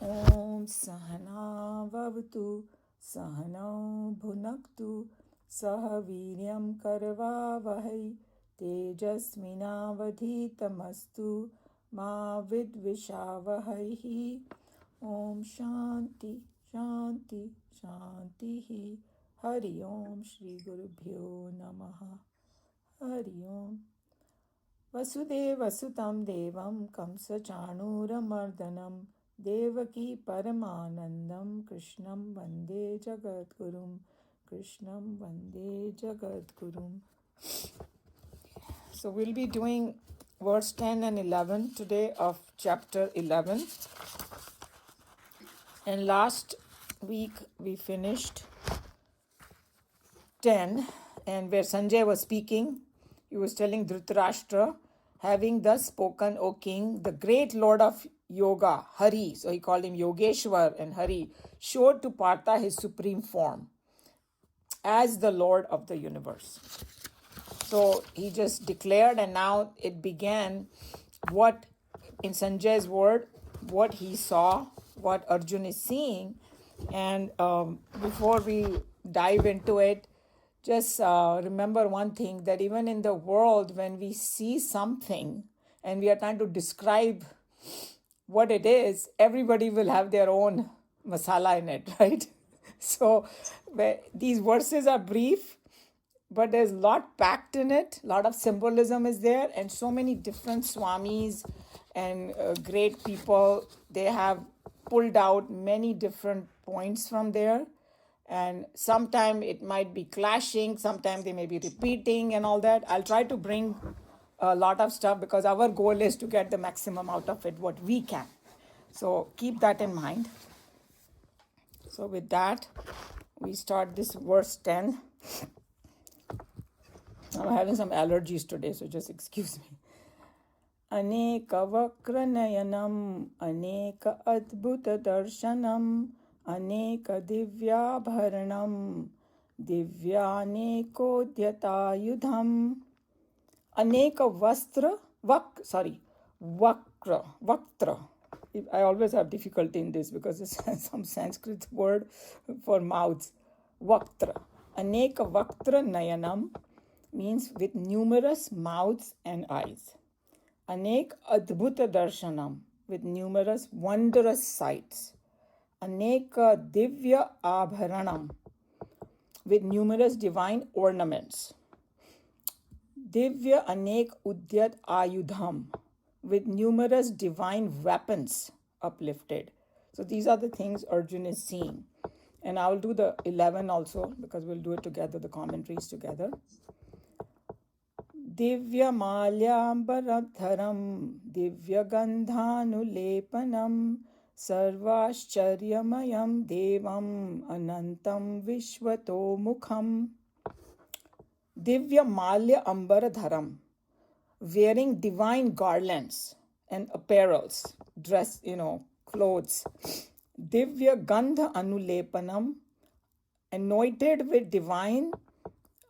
ॐ सहना भवतु सहनौ भुनक्तु सह वीर्यं करवावहै तेजस्विनावधीतमस्तु मा विद्विषावहैः ॐ शान्ति शान्ति शान्तिः हरि ओम श्री गुरुभ्यो नमः हरि ओम वसुदेवसुतं देवं कंसचाणूरमर्दनं देवकी परमानन्दं कृष्णं वन्दे जगद्गुरुं कृष्णं वन्दे जगद्गुरुं. So we'll be doing verse 10 and 11 today of chapter 11. And last week we finished 10, and where Sanjay was speaking, he was telling Dhritarashtra, having thus spoken, O king, the great lord of yoga, Hari, so he called him Yogeshwar, and Hari showed to Partha his supreme form as the lord of the universe. So he just declared, and now it began what, in Sanjay's word, what he saw, what Arjun is seeing. And before we dive into it, just remember one thing, that even in the world, when we see something and we are trying to describe what it is, everybody will have their own masala in it, right? So these verses are brief, but there's a lot packed in it. A lot of symbolism is there, and so many different swamis and great people, they have pulled out many different points from there. And sometime it might be clashing, sometime they may be repeating and all that. I'll try to bring a lot of stuff because our goal is to get the maximum out of it, what we can. So keep that in mind. So with that, we start this verse 10. I'm having some allergies today, so just excuse me. अनेकवक्रनयनम् अनेक अद्भुतदर्शनम् अनेकदिव्याभरणं दिव्यानेकोद्यतायुधम् Vaktra. I always have difficulty in this because it's some Sanskrit word for mouths. Vaktra. Aneka Vaktra Nayanam means with numerous mouths and eyes. Anek Adbhuta Darshanam, with numerous wondrous sights. Aneka Divya Abharanam, with numerous divine ornaments. Divya Anek Udyat Ayudham, with numerous divine weapons uplifted. So these are the things Arjun is seeing. And I will do the 11 also because we'll do it together, the commentaries together. Divyamalyambaradharam Divyagandhanulepanam Sarvascharyamayam Devam Anantam Vishwato Mukham. Divya Malya Ambaradharam, wearing divine garlands and apparels, dress, clothes. Divya Gandha Anulepanam, anointed with divine,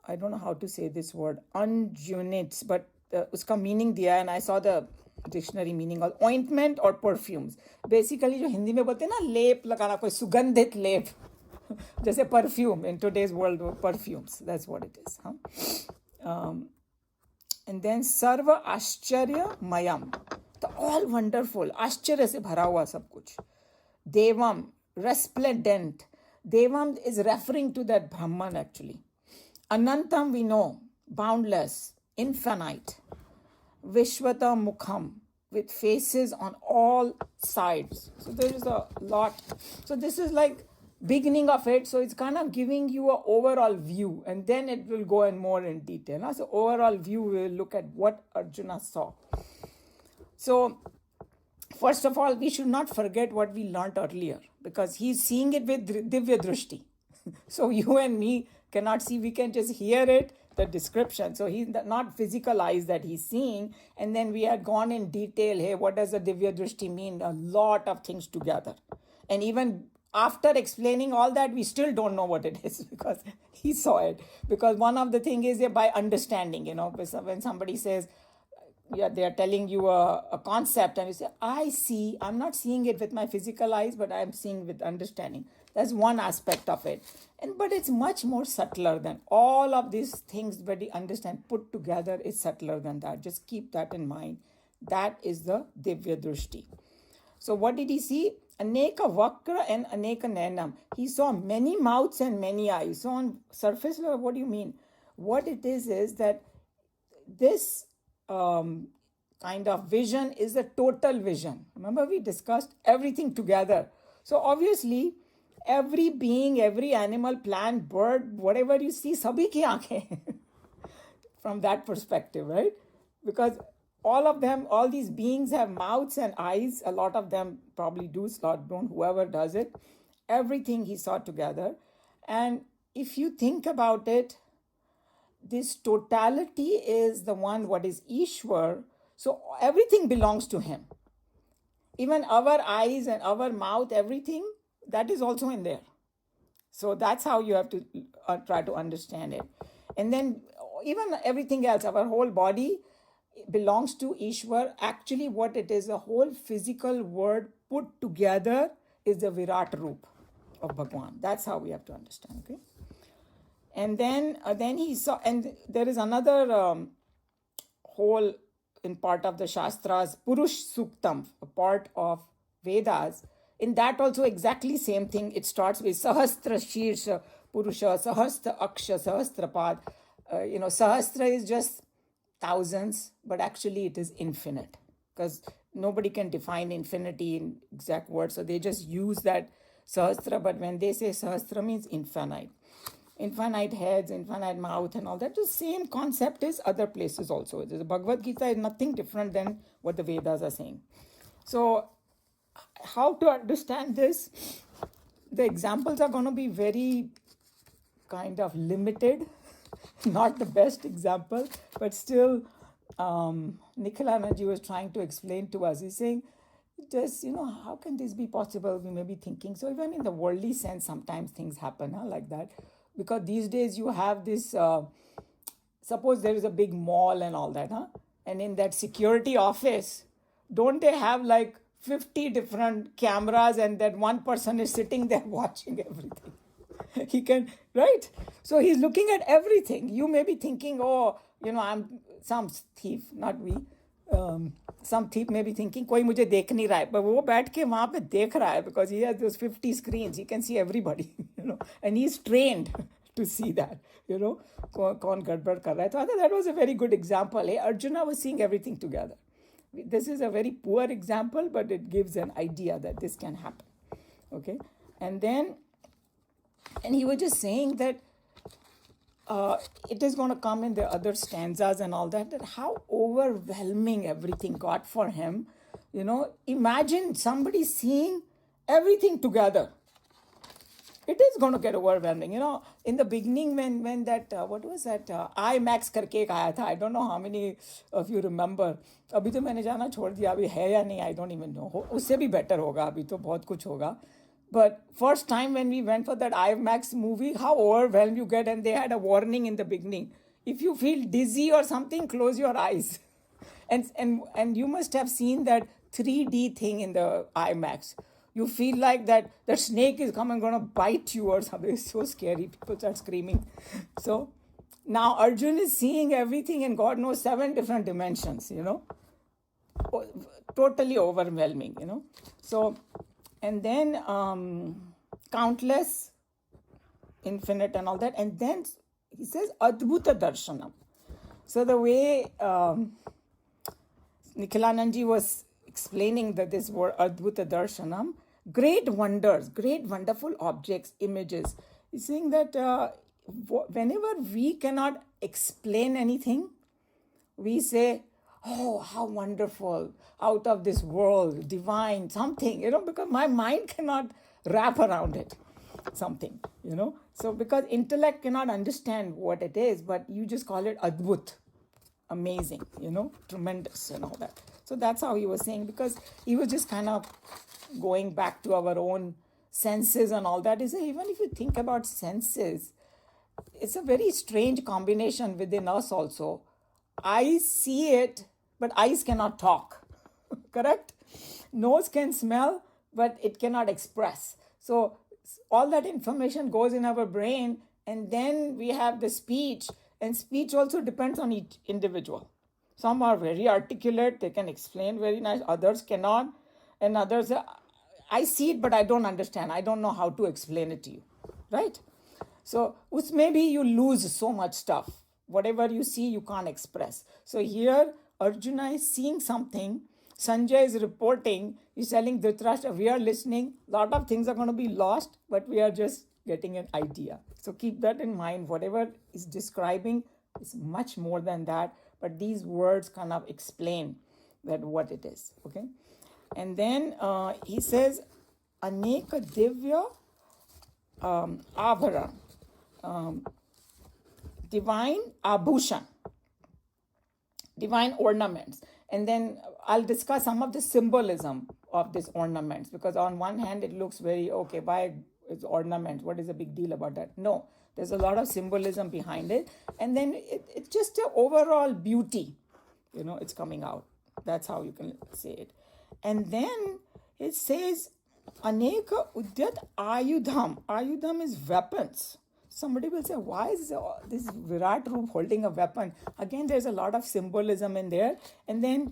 I don't know how to say this word, unguents, but uska meaning diya, and I saw the dictionary meaning of ointment or perfumes. Basically, जो हिंदी में बोलते हैं ना, लेप लगाना, कोई सुगंधित लेप, जैसे perfume in today's world, perfumes. That's what it is. And then Sarva Ascharya Mayam, the all wonderful, आश्चर्य से भरा हुआ सब कुछ. Devam, resplendent. Devam is referring to that Brahman actually. Anantam we know, boundless, infinite. Vishwata Mukham, with faces on all sides. So there is a lot. So this is like beginning of it. So it's kind of giving you an overall view, and then it will go in more in detail. So overall view, we will look at what Arjuna saw. So first of all, we should not forget what we learnt earlier, because he's seeing it with Divya Drushti. So you and me cannot see, we can just hear it, the description. So he's not physical eyes that he's seeing. And then we had gone in detail, hey, what does the Divya Drushti mean? A lot of things together. And even after explaining all that, we still don't know what it is because he saw it. Because one of the things is by understanding, when somebody says, yeah, they are telling you a concept, and you say, I see, I'm not seeing it with my physical eyes, but I'm seeing with understanding. That's one aspect of it. And but it's much more subtler than all of these things, but you understand put together is subtler than that. Just keep that in mind. That is the Divya Drushti. So what did he see? Aneka Vakra and Aneka Nainam. He saw many mouths and many eyes. So on surface level, what do you mean? What it is that this kind of vision is a total vision. Remember, we discussed everything together. So obviously, every being, every animal, plant, bird, whatever you see, sabhi ki aankhein. From that perspective, right? Because all of them, all these beings have mouths and eyes. A lot of them probably do, a lot don't, whoever does it. Everything he saw together. And if you think about it, this totality is the one what is Ishwar. So everything belongs to him. Even our eyes and our mouth, everything, that is also in there. So that's how you have to try to understand it. And then even everything else, our whole body belongs to Ishwar. Actually, what it is, the whole physical world put together is the Virat Roop of Bhagwan. That's how we have to understand, okay? And then he saw, and there is another whole in part of the Shastras, Purush Suktam, a part of Vedas. In that also exactly same thing. It starts with Sahasra Shirsha Purusha, Sahasra Aksha, Sahasra Pad. Sahasra is just thousands, but actually it is infinite because nobody can define infinity in exact words. So they just use that Sahasra, but when they say Sahasra means infinite. Infinite heads, infinite mouth, and all that. The same concept is other places also. The Bhagavad Gita is nothing different than what the Vedas are saying. So, how to understand this? The examples are going to be very kind of limited, not the best example, but still, Nikhilanand was trying to explain to us. He's saying, just, how can this be possible? We may be thinking. So, even in the worldly sense, sometimes things happen like that. Because these days you have this, suppose there is a big mall and all that, and in that security office, don't they have like 50 different cameras and that one person is sitting there watching everything? He can, right? So he's looking at everything. You may be thinking, I'm some thief, not we. Some thief may be thinking, कोई मुझे देख नहीं रहा है, but वो बैठ के वहाँ पे देख रहा है because he has those 50 screens. He can see everybody, and he's trained to see that, कौन गड़बड़ कर रहा है. So I thought that was a very good example. Arjuna was seeing everything together. This is a very poor example, but it gives an idea that this can happen. Okay, and he was just saying that it is going to come in the other stanzas and all that how overwhelming everything got for him. Imagine somebody seeing everything together. It is going to get overwhelming. In the beginning when that, what was that, IMAX करके एक आया था, I don't know how many of you remember. अभी तो मैंने जाना छोड़ दिया, अभी है या नहीं, I don't even know. उससे भी better होगा, अभी तो बहुत कुछ होगा. But first time when we went for that IMAX movie, how overwhelmed you get, and they had a warning in the beginning. If you feel dizzy or something, close your eyes. And you must have seen that 3D thing in the IMAX. You feel like that snake is coming, going to bite you or something. It's so scary. People start screaming. So now Arjun is seeing everything in God knows 7 different dimensions, Totally overwhelming, So, and then countless, infinite and all that. And then he says Adbhuta Darshanam. So the way Nikhilanandji was explaining that this word Adbhuta Darshanam, great wonders, great wonderful objects, images. He's saying that whenever we cannot explain anything, we say, oh, how wonderful, out of this world, divine, something, because my mind cannot wrap around it, something, So because intellect cannot understand what it is, but you just call it Adbhut, amazing, tremendous and all that. So that's how he was saying, because he was just kind of going back to our own senses and all that. Is even if you think about senses, it's a very strange combination within us also. I see it, but eyes cannot talk. Correct? Nose can smell, but it cannot express. So all that information goes in our brain, and then we have the speech, and speech also depends on each individual. Some are very articulate, they can explain very nice, others cannot, and others I see it but I don't understand, I don't know how to explain it to you, right? So maybe you lose so much stuff. Whatever you see, you can't express. So here, Arjuna is seeing something. Sanjay is reporting. He's telling Dhritarashtra, we are listening. A lot of things are going to be lost, but we are just getting an idea. So keep that in mind. Whatever is describing is much more than that. But these words kind of explain that what it is. Okay. And then he says, Aneka Divya Avara. Divine abhushan, divine ornaments. And then I'll discuss some of the symbolism of these ornaments, because on one hand it looks very, okay, why is ornaments? What is the big deal about that? No, there's a lot of symbolism behind it. And then it's just an overall beauty, it's coming out. That's how you can say it. And then it says, Aneka Udyat Ayudham. Ayudham is weapons. Somebody will say, why is this Virat Roop holding a weapon? Again, there's a lot of symbolism in there. And then,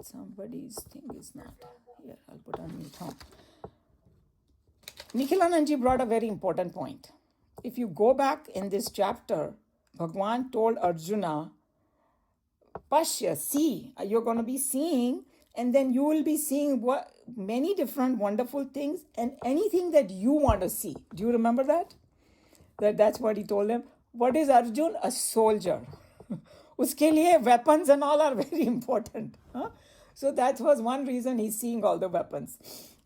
somebody's thing is not here. I'll put on mute. Nikhilananji brought a very important point. If you go back in this chapter, Bhagwan told Arjuna, Pashya, see, you're going to be seeing, and then you will be seeing many different wonderful things and anything that you want to see. Do you remember that? That's what he told him. What is Arjun? A soldier. Uske liye weapons and all are very important. Huh? So that was one reason he's seeing all the weapons.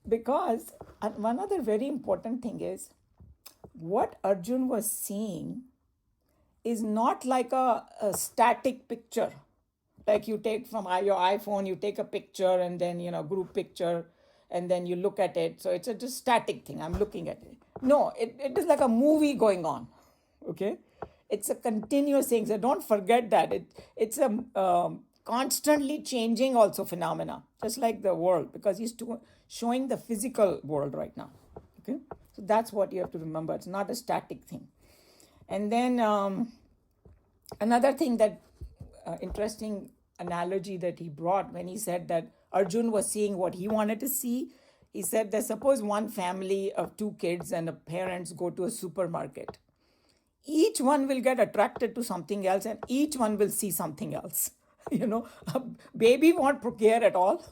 Because one other very important thing is, what Arjun was seeing is not like a static picture. Like you take from your iPhone, you take a picture and then, group picture, and then you look at it. So it's a just static thing. I'm looking at it. No, it is like a movie going on. Okay? It's a continuous thing. So don't forget that. It's a constantly changing also phenomena, just like the world, because he's showing the physical world right now. Okay? So that's what you have to remember. It's not a static thing. And then another thing that interesting analogy that he brought when he said that Arjun was seeing what he wanted to see. He said that suppose one family of 2 kids and the parents go to a supermarket. Each one will get attracted to something else and each one will see something else. A baby won't care at all.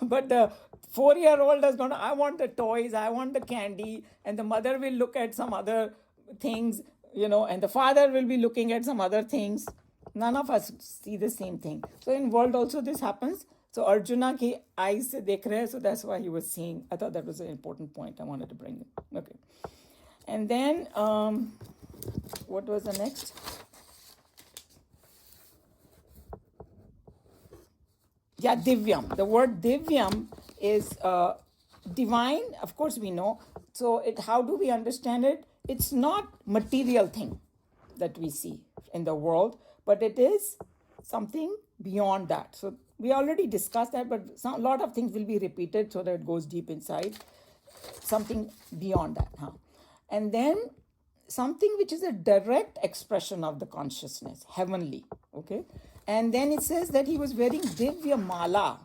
But the 4-year-old is going to, I want the toys, I want the candy. And the mother will look at some other things, and the father will be looking at some other things. None of us see the same thing. So in world also this happens. So Arjuna ki eyes se dekh rahe, so that's why he was seeing. I thought that was an important point I wanted to bring in. Okay. And then, what was the next? Yeah, Divyam. The word Divyam is divine. Of course we know. So how do we understand it? It's not material thing that we see in the world, but it is something beyond that. So we already discussed that, but a lot of things will be repeated so that it goes deep inside. Something beyond that. And then something which is a direct expression of the consciousness, heavenly. Okay. And then it says that he was wearing Divya Mala.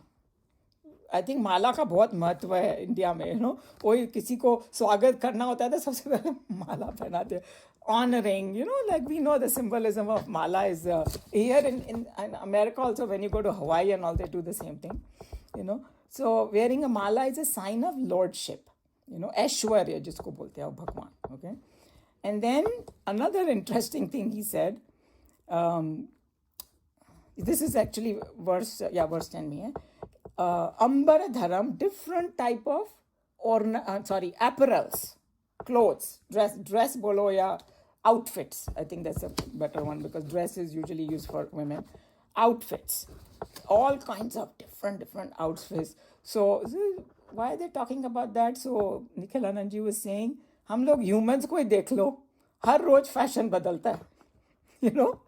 I think माला का बहुत महत्व है India में. कोई किसी को स्वागत करना होता है तो सबसे पहले माला पहनाते हैं. Honoring, like we know the symbolism of mala is here in America also. When you go to Hawaii and all, they do the same thing, So wearing a mala is a sign of lordship, Aishwarya jisko bolte hai Bhagwan, okay? And then another interesting thing he said, this is actually verse 10 mein hai. Ambara dharam, different type of apparels, clothes, dress bolo ya outfits. I think that's a better one because dress is usually used for women. Outfits, all kinds of different outfits. So why are they talking about that? So Nikhilananji was saying, हम लोग humans को ही देख लो, हर रोज fashion बदलता है. you know,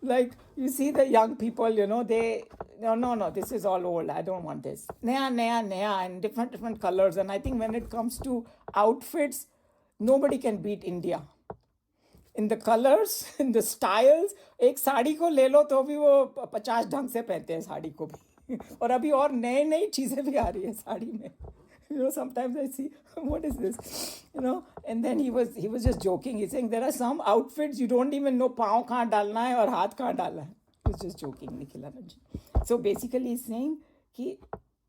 like you see the young people, they no, this is all old, I don't want this, naya and different colors. And I think when it comes to outfits, nobody can beat India in the colors, in the styles. एक साड़ी को ले लो तो भी वो 50 ढंग से पहनते हैं साड़ी को भी और अभी और नए नई चीजें भी आ रही है साड़ी में. Sometimes I see, what is this? And then he was just joking. He's saying there are some outfits you don't even know पाँव कहाँ डालना है और हाथ कहाँ डालना है. He was just joking, Nikhilanand ji. So basically he's saying कि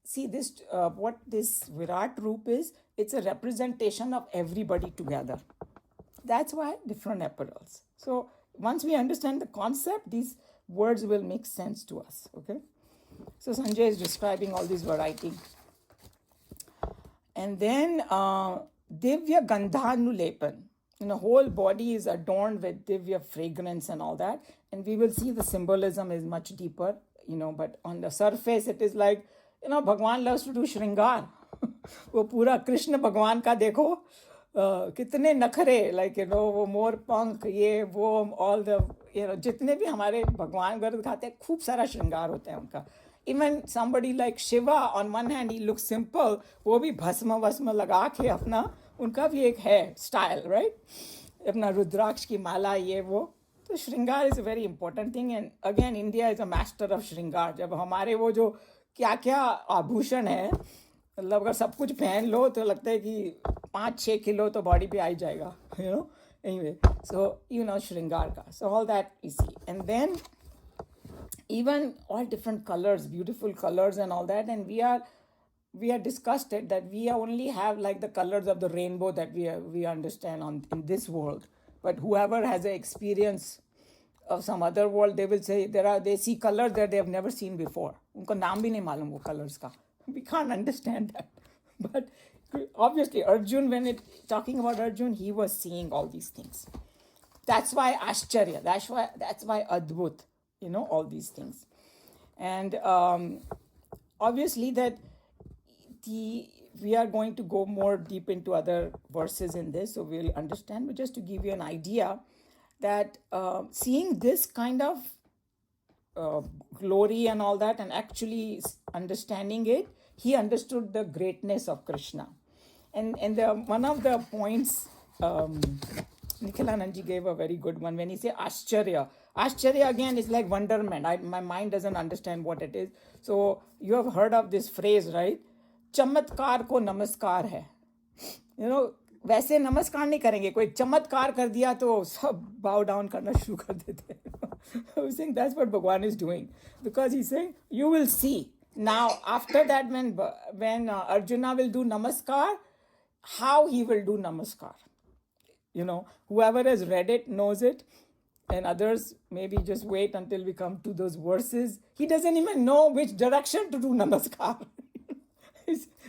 see this, what this Virat Roop is, it's a representation of everybody together. That's why different apparels. So once we understand the concept, these words will make sense to us. Okay. So Sanjay is describing all these variety. And then Divya Gandhanulepan. Whole body is adorned with Divya fragrance and all that. And we will see the symbolism is much deeper, but on the surface it is like, Bhagwan loves to do Shringar. वो पूरा कृष्ण भगवान का देखो कितने नखरे, like वो मोर पंख, ये वो ऑल द जितने भी हमारे भगवान घर दिखाते हैं, खूब सारा श्रृंगार होता है उनका. Even somebody like Shiva, on one hand he looks simple, वो भी भस्म वस्म लगा के अपना, उनका भी एक है स्टाइल, राइट, अपना रुद्राक्ष की माला ये वो. तो श्रृंगार is a very important thing. And again India is a master of श्रृंगार. जब हमारे वो जो क्या क्या आभूषण है, मतलब अगर सब कुछ पहन लो तो लगता है कि 5-6 किलो तो बॉडी पे आ ही जाएगा, anyway. So श्रृंगार का, so all that you see. And then even all different colors, beautiful colors and all that. And we are discussed it that we only have like the colors of the rainbow that we understand in this world. But whoever has an experience of some other world, they will say they see colors that they have never seen before. उनको नाम भी नहीं मालूम वो colors का. We can't understand that. But obviously Arjun, when talking about Arjun, he was seeing all these things. That's why Ashcharya, that's why Adbhut, all these things. And obviously that we are going to go more deep into other verses in this, so we'll understand. But just to give you an idea that seeing this kind of glory and all that, and actually understanding it, he understood the greatness of Krishna. And one of the points, Nikhilanand ji gave a very good one when he said Ashcharya. Ashcharya again is like wonderment. My mind doesn't understand what it is. So you have heard of this phrase, right? चमत्कार को नमस्कार है. वैसे नमस्कार नहीं करेंगे, कोई चमत्कार कर दिया तो सब bow down करना शुरू कर देते हैं. I was saying that's what Bhagwan is doing, because he's saying you will see now after that when Arjuna will do namaskar, how he will do namaskar. Whoever has read it knows it, and others maybe just wait until we come to those verses. He doesn't even know which direction to do namaskar.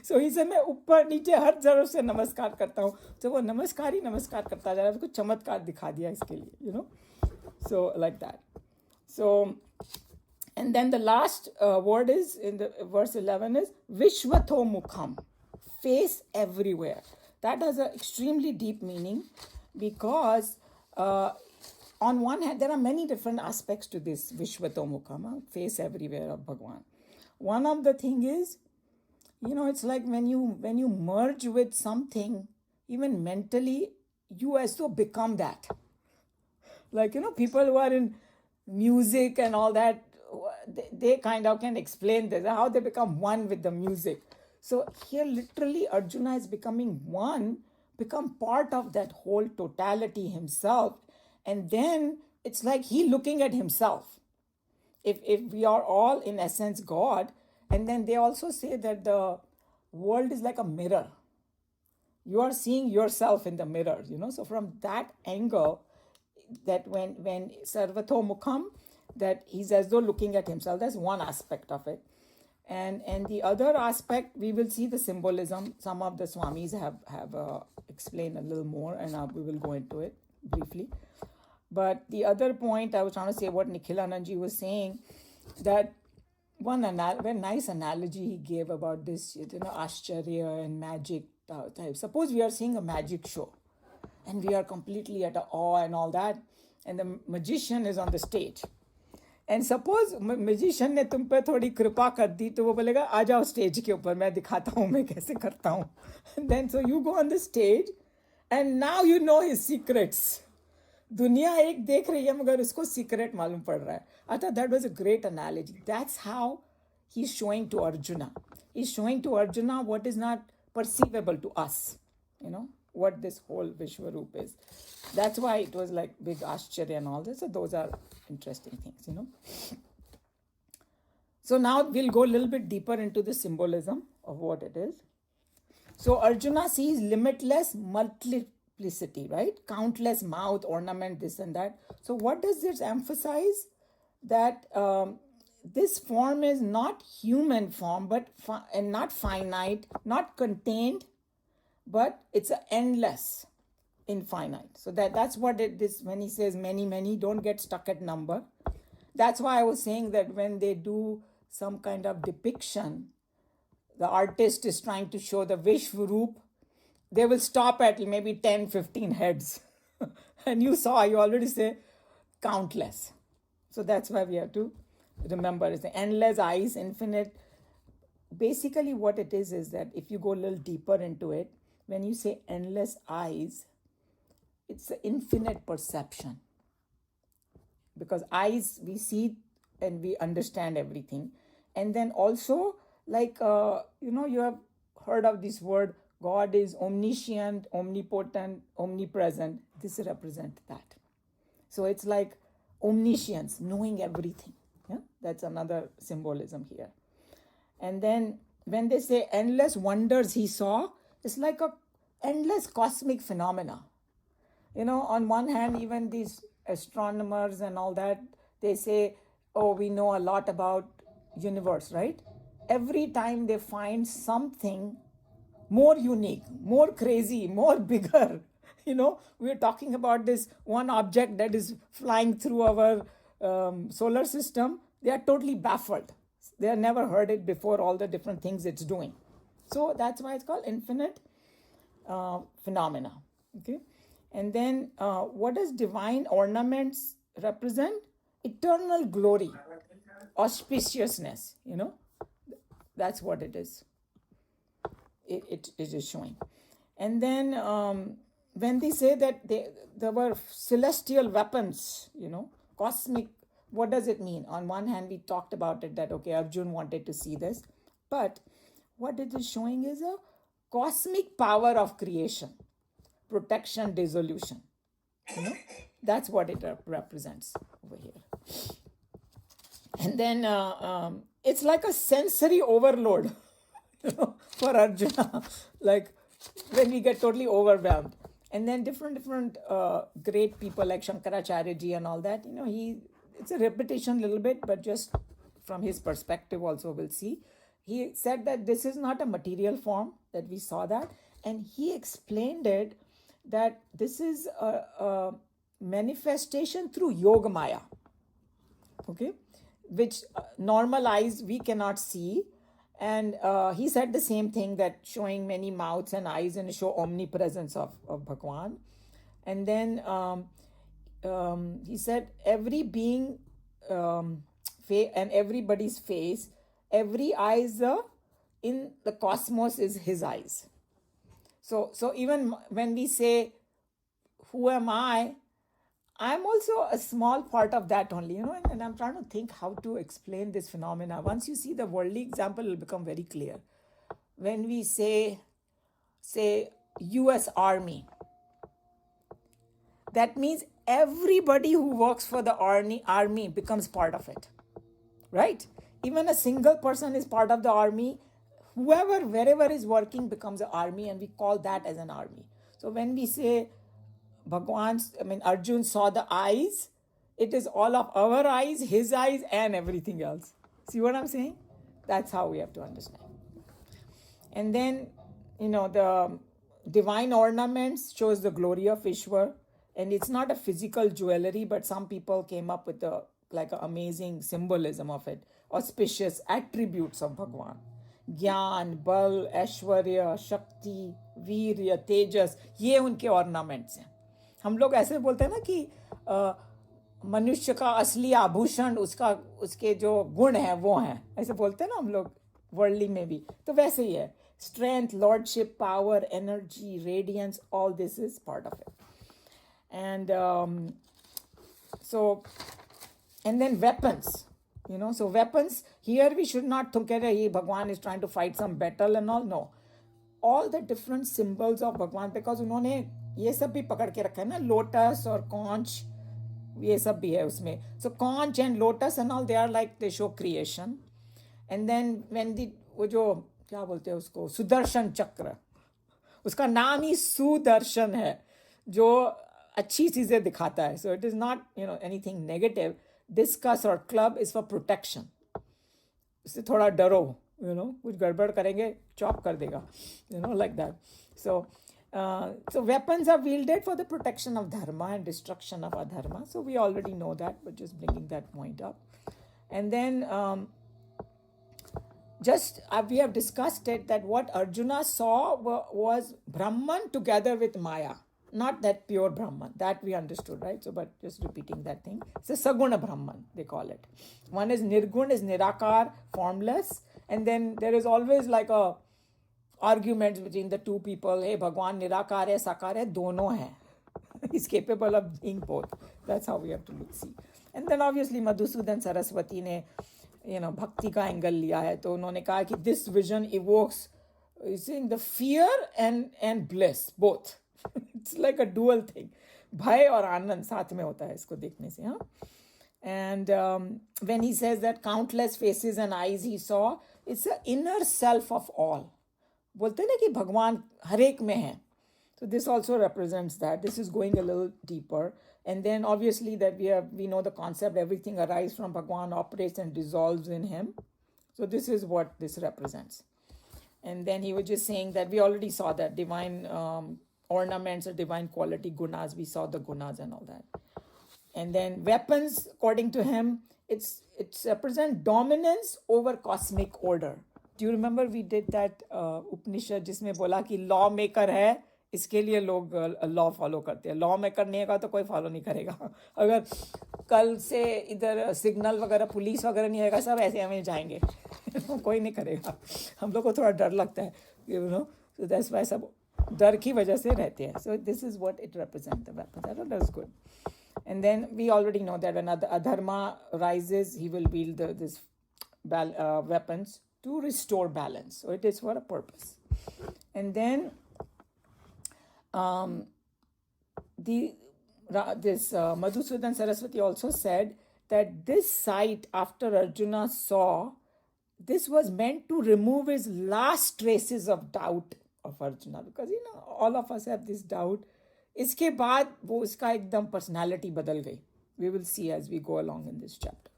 So he said मैं ऊपर नीचे हर तरफ से नमस्कार करता हूँ. तो वो नमस्कार ही नमस्कार करता जा रहा है, उसको चमत्कार दिखा दिया इसके लिए, so like that. So and then the last word is in the verse 11 is Vishwato Mukham, face everywhere. That has an extremely deep meaning, because on one hand there are many different aspects to this Vishwato Mukham, face everywhere of Bhagwan. One of the thing is, it's like when you merge with something, even mentally, you as to become that. Like, people who are in music and all that, they kind of can explain this, how they become one with the music. So here literally Arjuna is becoming one, become part of that whole totality himself. And then it's like he looking at himself. If we are all in essence God, and then they also say that the world is like a mirror. You are seeing yourself in the mirror, So from that angle, that when Sarvato Mukham, that he's as though looking at himself, that's one aspect of it. And the other aspect, we will see the symbolism. Some of the Swamis have explained a little more, and we will go into it briefly. But the other point I was trying to say, what Nikhilanand ji was saying, that one very nice analogy he gave about this, Ashcharya and magic type. Suppose we are seeing a magic show and we are completely at awe and all that, and the magician is on the stage. And suppose musician ने तुम पे थोड़ी कृपा कर दी तो वो बोलेगा आ जाओ स्टेज के ऊपर, मैं दिखाता हूँ मैं कैसे करता हूँ. Then so you go on the stage and now you know his secrets. दुनिया एक देख रही है मगर उसको सीक्रेट मालूम पड़ रहा है. I thought that was a great analogy. That's how he is showing to Arjuna. He is showing to Arjuna what is not perceivable to us, you know, what this whole Vishwaroop is. That's why it was like big Ashcharya and all this. So those are interesting things, you know. So now we'll go a little bit deeper into the symbolism of what it is. So Arjuna sees limitless multiplicity, right? Countless mouth, ornament, this and that. So what does this emphasize? That this form is not human form, but and not finite, not contained, but it's a endless, infinite. So that's what it is when he says many, don't get stuck at number. That's why I was saying that when they do some kind of depiction, the artist is trying to show the Vishwaroop, they will stop at maybe 10, 15 heads. And you already say countless. So that's why we have to remember, it's the endless eyes, infinite. Basically what it is that if you go a little deeper into it, when you say endless eyes, it's the infinite perception. Because eyes, we see and we understand everything. And then also, like, you have heard of this word, God is omniscient, omnipotent, omnipresent. This represents that. So it's like omniscience, knowing everything. Yeah, that's another symbolism here. And then when they say endless wonders he saw, it's like a endless cosmic phenomena. You know, on one hand, even these astronomers and all that, they say, oh, we know a lot about universe, right? Every time they find something more unique, more crazy, more bigger. You know, we're talking about this one object that is flying through our solar system. They are totally baffled. They have never heard it before, all the different things it's doing. So that's why it's called infinite phenomena. Okay. And then what does divine ornaments represent? Eternal glory, auspiciousness, you know. That's what it is. It is showing. And then when they say that there were celestial weapons, you know, cosmic, what does it mean? On one hand, we talked about it that, okay, Arjun wanted to see this. But what it is showing is a cosmic power of creation, protection, dissolution. You know, that's what it represents over here. And then it's like a sensory overload, you know, for Arjuna, like when we get totally overwhelmed. And then different great people like Shankaracharya ji and all that, you know, it's a repetition a little bit, but just from his perspective also we'll see. He said that this is not a material form, that we saw that. And he explained it that this is a manifestation through Yoga Maya, okay, which normal eyes we cannot see. And he said the same thing, that showing many mouths and eyes and show omnipresence of Bhagwan. And then he said every being and everybody's face, every eyes in the cosmos is his eyes. So even when we say, who am I'm also a small part of that only, you know, and I'm trying to think how to explain this phenomena. Once you see the worldly example, it will become very clear. When we say US Army, that means everybody who works for the army becomes part of it, right? Even a single person is part of the army. Whoever, wherever is working becomes an army, and we call that as an army. So when we say Arjun saw the eyes, it is all of our eyes, his eyes, and everything else. See what I'm saying? That's how we have to understand. And then, you know, the divine ornaments shows the glory of Ishwar. And it's not a physical jewelry, but some people came up with an amazing symbolism of it. Auspicious attributes of Bhagwan. Gyan, Bal, Aishwarya, Shakti, Virya, Tejas, ये उनके ornaments हैं. हम लोग ऐसे बोलते हैं ना कि मनुष्य का असली आभूषण उसका उसके जो गुण हैं वो हैं, ऐसे बोलते हैं ना हम लोग वर्ल्डली में भी, तो वैसे ही है. Strength, lordship, power, energy, radiance, all this is part of it. And so, and then weapons, so weapons here we should not think that he Bhagwan is trying to fight some battle and all. No, all the different symbols of Bhagwan, because उन्होंने ये सब भी पकड़ के रखा है ना, lotus और कॉन्च, ये सब भी है उसमें. So conch and lotus and all, they are like, they show creation. And then when the वो जो क्या बोलते हैं उसको, सुदर्शन चक्र, उसका नाम ही सुदर्शन है, जो अच्छी चीजें दिखाता है. So it is not anything negative. Discuss और क्लब इज फॉर प्रोटेक्शन. इससे थोड़ा डरो, कुछ गड़बड़ करेंगे चॉप कर देगा, like that. So weapons are wielded for the protection of dharma and destruction of adharma. So we already know that, but just bringing that point up. And then we have discussed it, that what Arjuna saw was Brahman together with Maya. Not that pure Brahman, that we understood, right? So, but just repeating that thing. It's a Saguna Brahman, they call it. One is Nirgun, is Nirakar, formless. And then there is always like a arguments between the two people. Hey, Bhagwan Nirakar hai, Sakar hai, dono hai. He's capable of being both. That's how we have to see. And then obviously Madhusudan Saraswati ne, bhakti ka angle liya hai. तो उन्होंने कहा कि this vision evokes, saying the fear and bliss, both. It's like a dual thing. भय और आनंद साथ में होता है इसको देखने से. हाँ. And when he says that countless faces and eyes he saw, it's the inner self of all. बोलते हैं ना कि भगवान हर एक में है. So this also represents that. This is going a little deeper. And then obviously that we know the concept, everything arises from Bhagwan, operates and dissolves in him. So this is what this represents. And then he was just saying that we already saw that divine ornaments or divine quality, gunas, we saw the gunas and all that. And then weapons, according to him, it's represent dominance over cosmic order. Do you remember we did that Upanishad जिसमें बोला कि law maker है, इसके लिए लोग law follow करते हैं. Law maker नहीं होगा तो कोई फॉलो नहीं करेगा. अगर कल से इधर सिग्नल वगैरह, पुलिस वगैरह नहीं आएगा, सब ऐसे हमें जाएंगे. कोई नहीं करेगा. हम लोग को थोड़ा डर लगता है, so that's why सब डर की वजह से रहते हैं. So this is what it represents, the weapons. I thought that was good. And then we already know that when adharma rises, he will wield this weapons to restore balance. So it is for a purpose. And then Madhusudan Saraswati also said that this sight after Arjuna saw, this was meant to remove his last traces of doubt of Arjuna, because all of us have this doubt. इसके बाद वो उसका एकदम personality बदल गई. We will see as we go along in this chapter.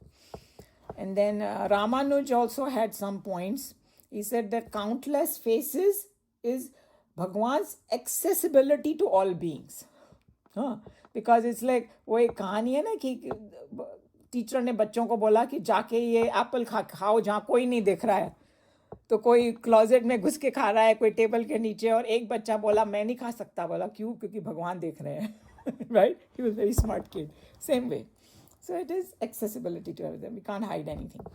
And then Ramanuj also had some points. He said that countless faces is Bhagwan's accessibility to all beings. Because it's like वो एक कहानी है ना कि teacher ने बच्चों को बोला कि जाके ये एप्पल खाओ जहाँ कोई नहीं देख रहा है. तो कोई क्लोजेट में घुस के खा रहा है, कोई टेबल के नीचे, और एक बच्चा बोला मैं नहीं खा सकता. बोला क्यों? क्योंकि भगवान देख रहे हैं. Right? He was a very smart kid. Same way. So it is accessibility to everything. We can't hide anything.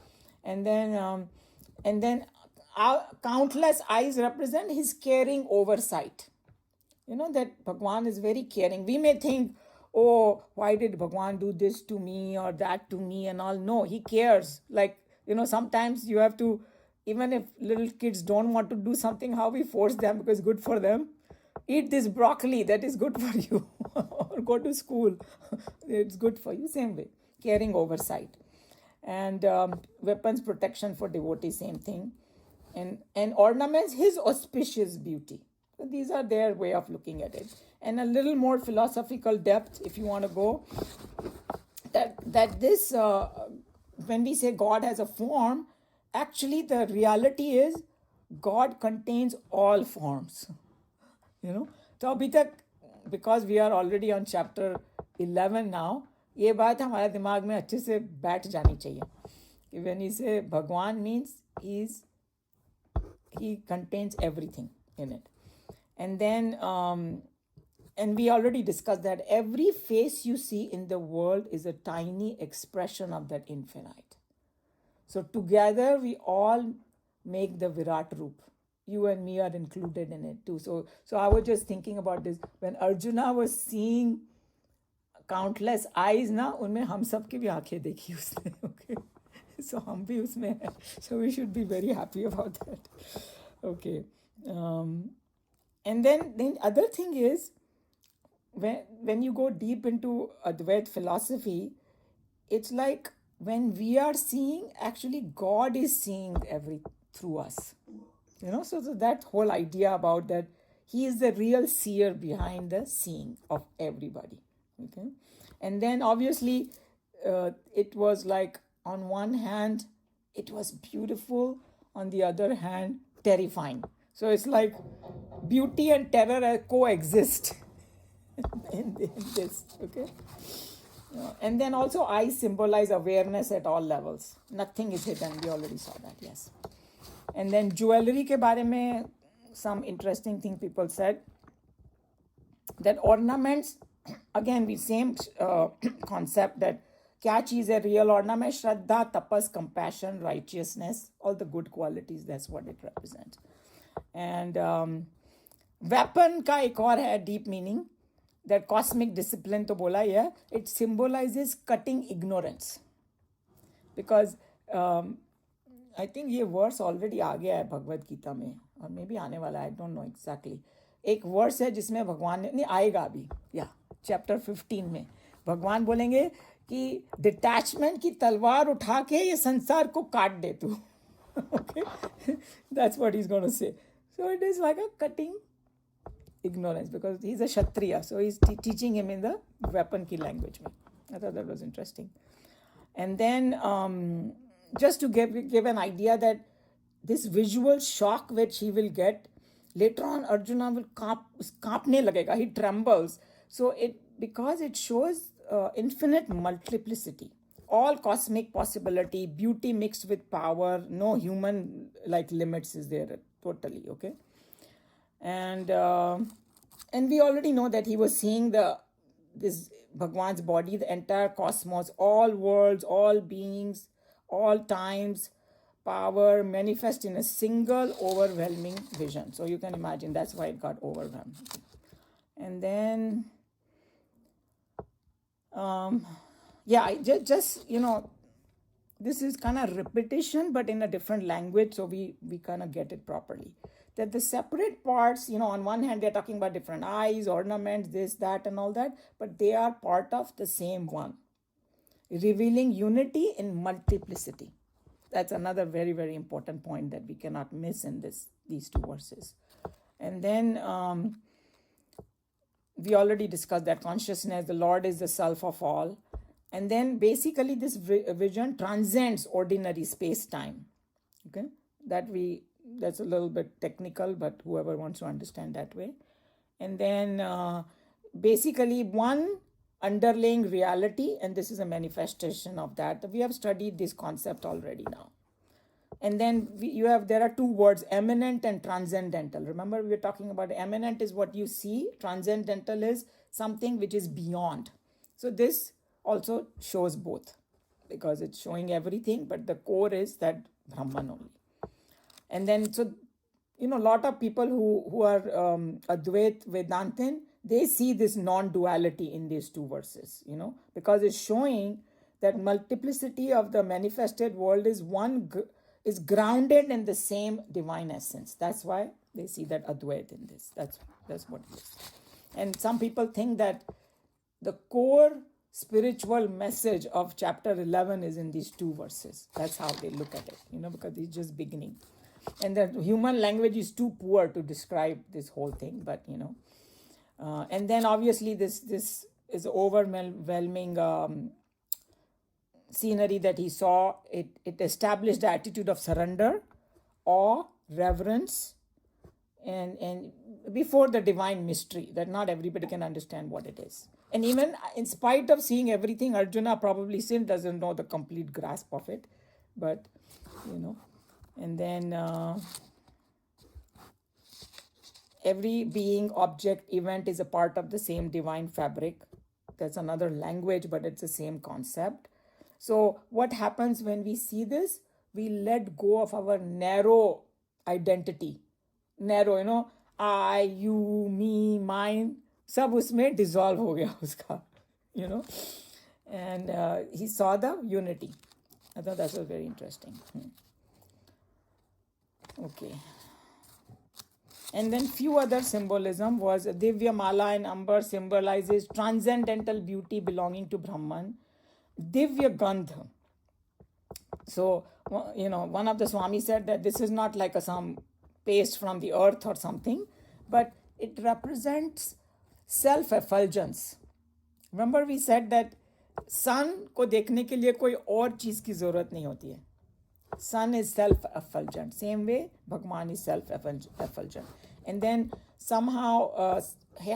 And then our countless eyes represent his caring oversight. That Bhagwan is very caring. We may think, oh, why did Bhagwan do this to me or that to me and all? No, he cares. Like, sometimes you have to, even if little kids don't want to do something, how we force them because it's good for them. Eat this broccoli, that is good for you. Or go to school, it's good for you. Same way, caring oversight. And weapons, protection for devotees, same thing. And ornaments, his auspicious beauty. So these are their way of looking at it. And a little more philosophical depth, if you want to go, that this, when we say God has a form, actually the reality is God contains all forms. तो अभी तक, because we are already on chapter 11 now, ये बात हमारे दिमाग में अच्छे से बैठ जानी चाहिए कि when he say Bhagwan means he contains everything in it. And then and we already discussed that every face you see in the world is a tiny expression of that infinite. So together we all make the Virat Roop. You and me are included in it too. So I was just thinking about this when Arjuna was seeing countless eyes ना उनमें हम सब की भी आंखें देखी उसने. Okay, so हम भी उसमें हैं. So we should be very happy about that. Okay, and then other thing is when you go deep into Advait philosophy, it's like when we are seeing, actually God is seeing every through us. So that whole idea about that he is the real seer behind the seeing of everybody. Okay, and then obviously it was like on one hand it was beautiful, on the other hand terrifying. So it's like beauty and terror coexist in this. Okay. And then also eyes symbolize awareness at all levels. Nothing is hidden. We already saw that. Yes. And then jewelry ke baare mein some interesting thing people said, that ornaments, again we same concept, that kya cheez hai real ornament? Shraddha, tapas, compassion, righteousness, all the good qualities. That's what it represents. And weapon ka ek aur hai deep meaning, that cosmic discipline to bola hai, it symbolizes cutting ignorance. Because I think ये verse already आ गया है भगवत गीता में, और मे भी आने वाला है, I don't know exactly. एक वर्स है जिसमें भगवान ने, नहीं आएगा अभी, या चैप्टर 15 में भगवान बोलेंगे कि डिटैचमेंट की तलवार उठा के ये संसार को काट दे तू. Okay, that's what he is gonna say. So it is like a cutting ignorance, because he's a Kshatriya, so he's teaching him in the weapon ki language. I thought that was interesting. And then just to give an idea that this visual shock which he will get later on, Arjuna will kaapne lagega, he trembles. So because it shows infinite multiplicity, all cosmic possibility, beauty mixed with power, no human like limits is there totally. Okay. And we already know that he was seeing this Bhagwan's body, the entire cosmos, all worlds, all beings, all times, power manifest in a single overwhelming vision. So you can imagine that's why it got overwhelmed. And then, just this is kind of repetition, but in a different language, so we kind of get it properly. That the separate parts, on one hand, they're talking about different eyes, ornaments, this, that, and all that, but they are part of the same one, revealing unity in multiplicity. That's another very, very important point that we cannot miss in these two verses. And then we already discussed that consciousness, the Lord is the self of all. And then basically this vision transcends ordinary space-time. Okay, that's a little bit technical, but whoever wants to understand that way. And then basically one underlying reality, and this is a manifestation of that. We have studied this concept already now. And then there are two words, eminent and transcendental. Remember, we were talking about eminent is what you see, transcendental is something which is beyond. So this also shows both, because it's showing everything, but the core is that Brahman only. And then, so, a lot of people who are Advait Vedantin, they see this non-duality in these two verses, because it's showing that multiplicity of the manifested world is grounded in the same divine essence. That's why they see that Advait in this. That's what it is. And some people think that the core spiritual message of chapter 11 is in these two verses. That's how they look at it, because it's just beginning. And the human language is too poor to describe this whole thing, but and then obviously this is overwhelming scenery that he saw. It established the attitude of surrender, awe, reverence, and before the divine mystery, that not everybody can understand what it is. And even in spite of seeing everything, Arjuna probably still doesn't know the complete grasp of it, but and then Every being, object, event is a part of the same divine fabric. That's another language, but it's the same concept. So, what happens when we see this? We let go of our narrow identity. Narrow, I, you, me, mine. सब उसमें dissolve हो गया उसका, you know. And he saw the unity. I thought that was very interesting. Okay. And then few other symbolism was Divya Mala and Amber symbolizes transcendental beauty belonging to Brahman. Divya Gandh. So, one of the Swami said that this is not like some paste from the earth or something, but it represents self-effulgence. Remember we said that sun को देखने के लिए कोई और चीज की जरूरत नहीं होती है. Sun is self-effulgent. Same way, Bhagwan is self-effulgent. And then somehow,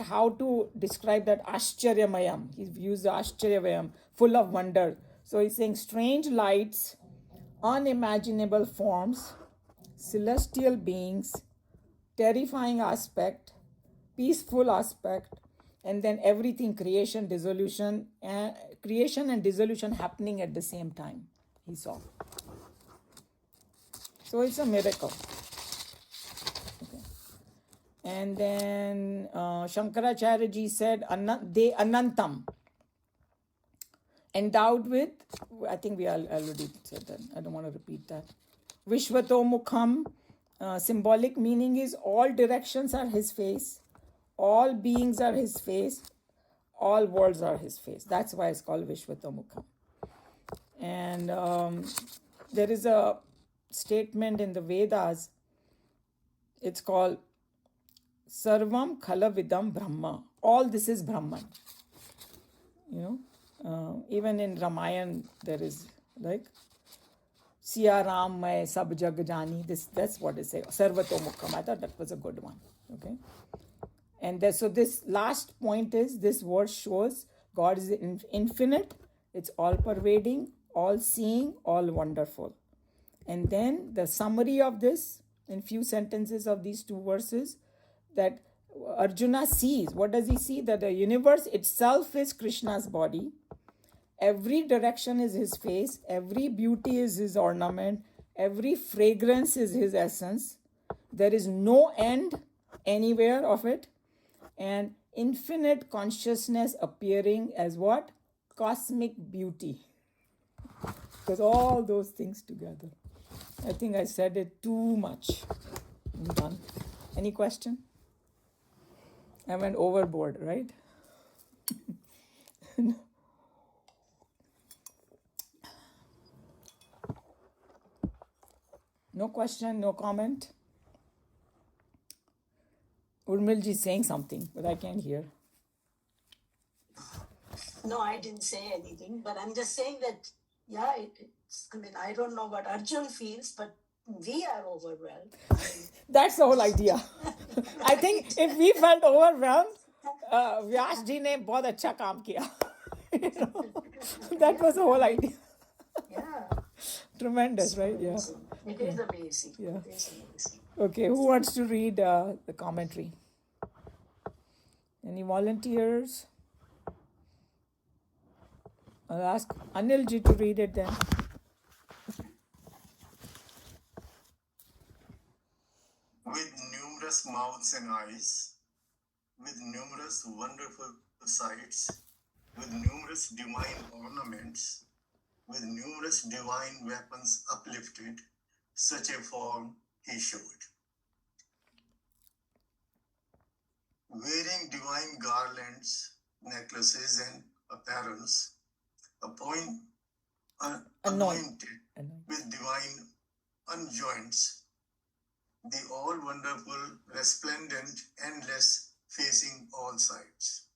how to describe that Ashcharyamayam? He's used the Ashcharyamayam, full of wonder. So he's saying strange lights, unimaginable forms, celestial beings, terrifying aspect, peaceful aspect, and then everything, creation and dissolution happening at the same time, he saw. So it's a miracle. Okay. And then Shankaracharya ji said, De Anantam, endowed with, I think we already said that, I don't want to repeat that. Vishvato Mukham, symbolic meaning is all directions are his face, all beings are his face, all worlds are his face. That's why it's called Vishvato Mukham. And there is a statement in the Vedas, it's called Sarvam Khalavidam Brahma. All this is Brahman. Even in Ramayana, there is like Siya Ram Mai Sab Jag Jani. That's what it says. Sarvato Mukham. I thought that was a good one. Okay. And so this last point is this verse shows God is infinite, it's all pervading, all seeing, all wonderful. And then the summary of this in few sentences of these two verses, that Arjuna sees. What does he see? That the universe itself is Krishna's body. Every direction is his face. Every beauty is his ornament. Every fragrance is his essence. There is no end anywhere of it. And infinite consciousness appearing as what? Cosmic beauty. Because all those things together. I think I said it too much. I'm done. Any question? I went overboard, right? No question, no comment? Urmilji is saying something, but I can't hear. No, I didn't say anything, but I'm just saying that, yeah, I don't know what Arjun feels, but we are overwhelmed. That's the whole idea. I think if we felt overwhelmed, Vyas ji ne bahut acha kaam kiya. That was the whole idea. Yeah. Tremendous, right? Yeah. It is amazing. Yeah. It is amazing. Okay, who wants to read the commentary? Any volunteers? I'll ask Anil ji to read it then. With numerous mouths and eyes, with numerous wonderful sights, with numerous divine ornaments, with numerous divine weapons uplifted, such a form he showed. Wearing divine garlands, necklaces, and apparels, anointed with divine unjoints, the all-wonderful, resplendent, endless, facing all sides.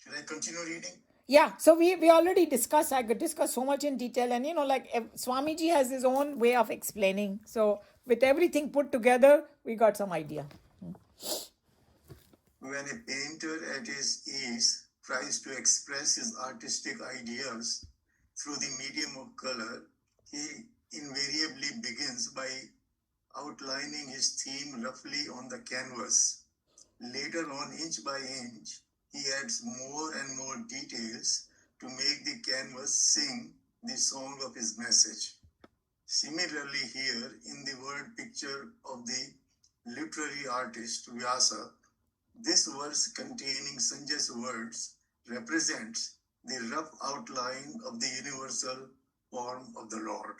Should I continue reading? Yeah, so we already discussed, I could discuss so much in detail, and Swamiji has his own way of explaining. So with everything put together, we got some idea. When a painter at his ease tries to express his artistic ideas through the medium of color, he invariably begins by outlining his theme roughly on the canvas. Later on, inch by inch, he adds more and more details to make the canvas sing the song of his message. Similarly, here in the word picture of the literary artist Vyasa, this verse containing Sanjay's words represents the rough outline of the universal form of the Lord.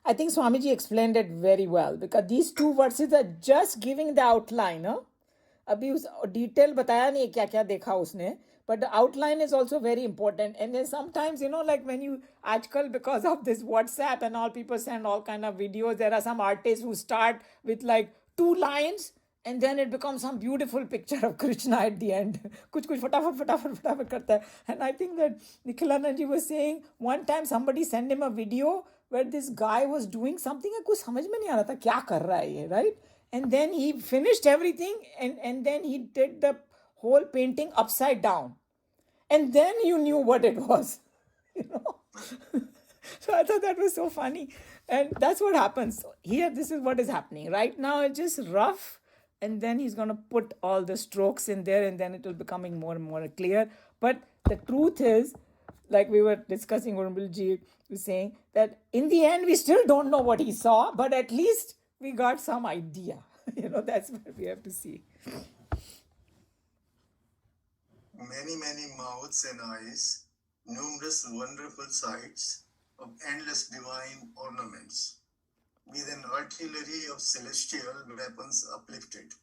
I think Swamiji explained it very well because these two verses are just giving the outline. Huh? अभी उस detail बताया नहीं क्या क्या देखा उसने, but the outline is also very important. And then sometimes, like when you आजकल because of this WhatsApp and all, people send all kind of videos. There are some artists who start with like 2 lines and then it becomes some beautiful picture of Krishna at the end. कुछ कुछ फटाफट करता है. And I think that Nikhilanand ji was saying one time somebody sent him a video where this guy was doing something, कुछ समझ में नहीं आ रहा था क्या कर रहा है ये, right? And then he finished everything and then he did the whole painting upside down. And then you knew what it was, So I thought that was so funny. And that's what happens. Here, this is what is happening. Right now, it's just rough. And then he's going to put all the strokes in there and then it will becoming more and more clear. But the truth is, like we were discussing, Urmilji was saying that in the end, we still don't know what he saw, but at least we got some idea. That's what we have to see. Many mouths and eyes, numerous wonderful sights of endless divine ornaments, with an artillery of celestial weapons uplifted.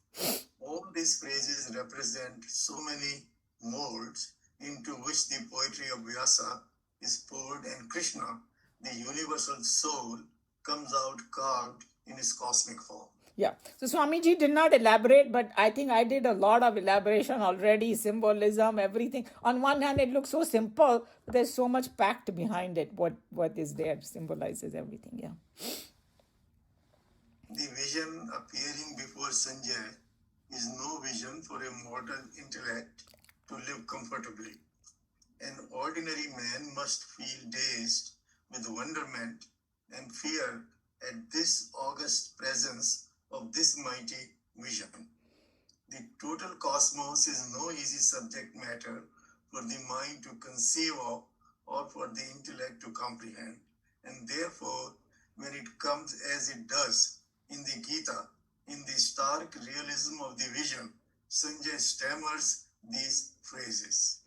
All these phrases represent so many molds into which the poetry of Vyasa is poured, and Krishna, the universal soul, comes out carved in his cosmic form. Yeah. So Swamiji did not elaborate, but I think I did a lot of elaboration already, symbolism, everything. On one hand, it looks so simple, but there's so much packed behind it. What is there symbolizes everything. Yeah. The vision appearing before Sanjay is no vision for a mortal intellect to live comfortably. An ordinary man must feel dazed with wonderment and fear at this august presence of this mighty vision. The total cosmos is no easy subject matter for the mind to conceive of or for the intellect to comprehend. And therefore, when it comes as it does in the Gita, in the stark realism of the vision, Sanjay stammers these phrases.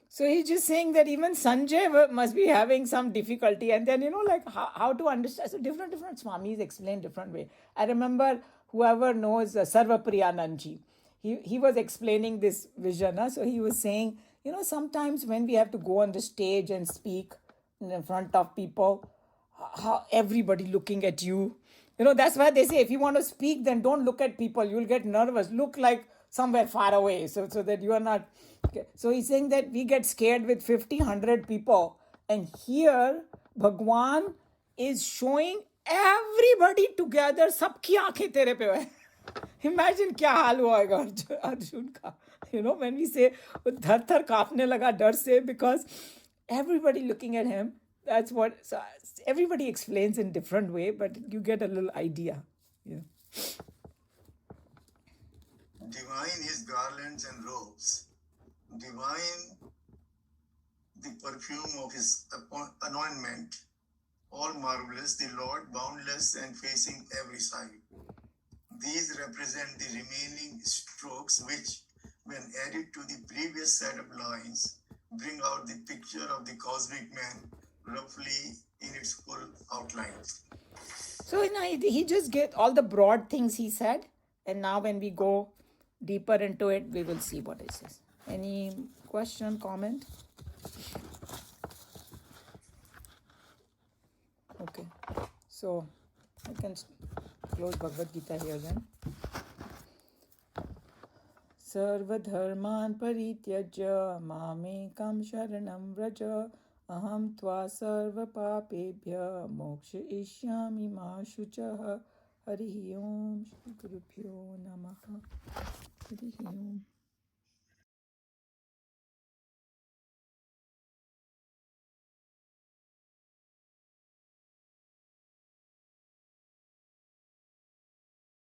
So he's just saying that even Sanjay must be having some difficulty. And then, like how to understand. So different Swamis explain different way. I remember whoever knows Sarvapriyanandji, he was explaining this vision. So he was saying, sometimes when we have to go on the stage and speak in front of people, how everybody looking at you. That's why they say if you want to speak, then don't look at people. You'll get nervous. Look like somewhere far away so that you are not... Okay. So he's saying that we get scared with 50, 100 people. And here, Bhagwan is showing everybody together. Sabki aankhein tere pe hai. Imagine kya haal hua hoga Arjun ka. When we say, dhar dhar kaapne laga dar se, because everybody looking at him. That's what... So everybody explains in different way, but you get a little idea. Yeah. Divine his garlands and robes. Divine the perfume of his anointment. All marvelous, the Lord boundless and facing every side. These represent the remaining strokes which, when added to the previous set of lines, bring out the picture of the cosmic man roughly in its full outline. So he just get all the broad things he said, and now when we go deeper into it, we will see what it says. Any question, comment? Okay, so I can close Bhagavad Gita here then. Sarvadharman parityajya mamekam sharanam vraja aham tva sarva papebhya mokshayishyami ma shuchah. Harihi Om Shri Gurubhyo Namaha. Harihi Om.